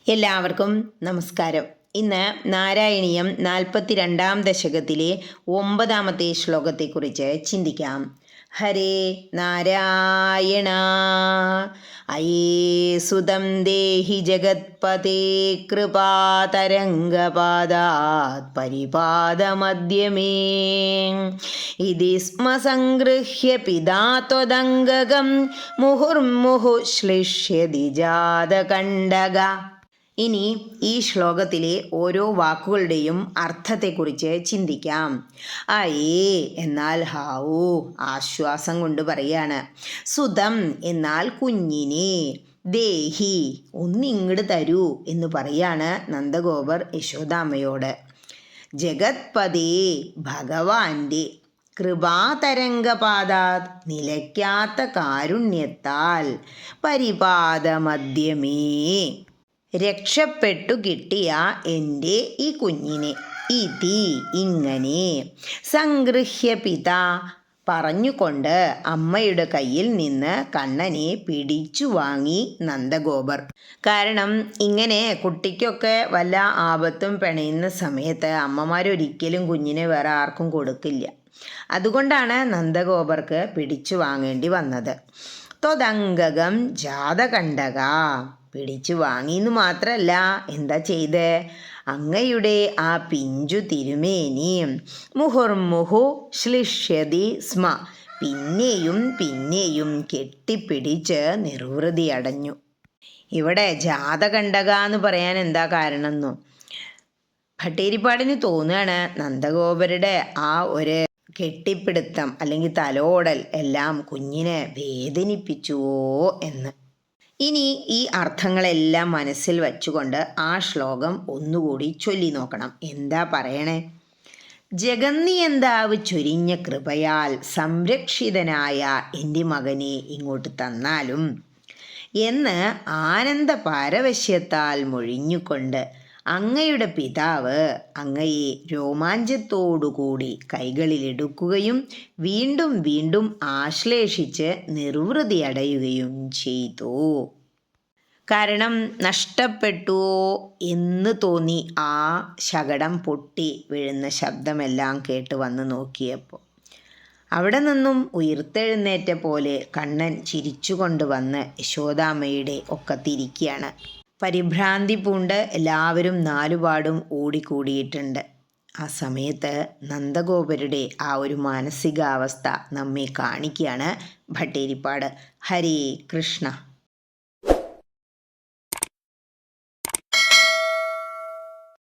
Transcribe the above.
എല്ലാവർക്കും നമസ്കാരം. ഇന്ന് നാരായണീയം 42-ാം ദശകത്തിലെ 9-ാമത്തെ ശ്ലോകത്തെക്കുറിച്ച് ചിന്തിക്കാം. ഹരേ നാരായണ അയേ സുതം ദേഹി ജഗത്പതേ കൃപാതരംഗപാദാത് പരിപാദമദ്യമേ ഇതി സ്മ സംഗൃഹ്യ പിതാ ത്വദംഗകം മുഹുർമുഹു ശ്ലിഷ്യതി ജാതകണ്ഡക. ഇനി ഈ ശ്ലോകത്തിലെ ഓരോ വാക്കുകളുടെയും അർത്ഥത്തെക്കുറിച്ച് ചിന്തിക്കാം. അയേ എന്നാൽ ഹാവൂ, ആശ്വാസം കൊണ്ട് പറയാണ്. സുതം എന്നാൽ കുഞ്ഞിനെ. ദേഹി ഒന്നിങ്ങട് തരൂ എന്ന് പറയാണ് നന്ദഗോപർ യശോദാമ്മയോട്. ജഗത്പതേ ഭഗവാന്റെ. കൃപാതരംഗപാദാത് നിലയ്ക്കാത്ത കാരുണ്യത്താൽ. പരിപാദമദ്യമേ രക്ഷപ്പെട്ടു കിട്ടിയ എൻ്റെ ഈ കുഞ്ഞിനെ. ഇതി ഇങ്ങനെ. സംഗൃഹ്യ പിതാ പറഞ്ഞുകൊണ്ട് അമ്മയുടെ കയ്യിൽ നിന്ന് കണ്ണനെ പിടിച്ചു വാങ്ങി നന്ദഗോപർ. കാരണം ഇങ്ങനെ കുട്ടിക്കൊക്കെ വല്ല ആപത്തും പിണയുന്ന സമയത്ത് അമ്മമാരൊരിക്കലും കുഞ്ഞിനെ വേറെ ആർക്കും കൊടുക്കില്ല. അതുകൊണ്ടാണ് നന്ദഗോപർക്ക് പിടിച്ചു വാങ്ങേണ്ടി വന്നത്. ത്വദംഗകം ജാതകണ്ഡക. പിടിച്ചു വാങ്ങിയെന്ന് മാത്രമല്ല, എന്താ ചെയ്ത്? അങ്ങയുടെ ആ പിഞ്ചു തിരുമേനി മുഹുർമുഹു ശ്ലിഷ്യതി സ്മ പിന്നെയും പിന്നെയും കെട്ടിപ്പിടിച്ച് നിർവൃതി അടഞ്ഞു. ഇവിടെ ജാതകണ്ഡക എന്ന് പറയാൻ എന്താ കാരണം എന്നോ? ഭട്ടേരിപ്പാടിന് തോന്നുകയാണ് നന്ദഗോപരുടെ ആ ഒരു കെട്ടിപ്പിടുത്തം അല്ലെങ്കിൽ തലോടൽ എല്ലാം കുഞ്ഞിനെ വേദനിപ്പിച്ചുവോ എന്ന്. ഇനി ഈ അർത്ഥങ്ങളെല്ലാം മനസ്സിൽ വച്ചുകൊണ്ട് ആ ശ്ലോകം ഒന്നുകൂടി ചൊല്ലി നോക്കണം. എന്താ പറയണേ? ജഗന്നിയന്താവ് ചൊരിഞ്ഞ കൃപയാൽ സംരക്ഷിതനായ എൻ്റെ മകനെ ഇങ്ങോട്ട് തന്നാലും എന്ന് ആനന്ദ പാരവശ്യത്താൽ മൊഴിഞ്ഞുകൊണ്ട് അങ്ങയുടെ പിതാവ് അങ്ങയെ രോമാഞ്ചത്തോടുകൂടി കൈകളിലെടുക്കുകയും വീണ്ടും വീണ്ടും ആശ്ലേഷിച്ച് നിർവൃതി അടയുകയും ചെയ്തു. കാരണം നഷ്ടപ്പെട്ടു എന്ന് തോന്നി ആ ശകടം പൊട്ടി വീഴുന്ന ശബ്ദമെല്ലാം കേട്ട് വന്ന് നോക്കിയപ്പോൾ അവിടെ നിന്നും ഉയർത്തെഴുന്നേറ്റ പോലെ കണ്ണൻ ചിരിച്ചുകൊണ്ട് വന്ന് യശോദാമ്മയുടെ ഒക്കത്തിരിക്കുകയാണ്. പരിഭ്രാന്തി പൂണ്ട് എല്ലാവരും നാലുപാടും ഓടിക്കൂടിയിട്ടുണ്ട്. ആ സമയത്ത് നന്ദഗോപരുടെ ആ ഒരു മാനസികാവസ്ഥ നമ്മെ കാണിക്കുകയാണ് ഭട്ടേരിപ്പാട്. ഹരേ കൃഷ്ണ.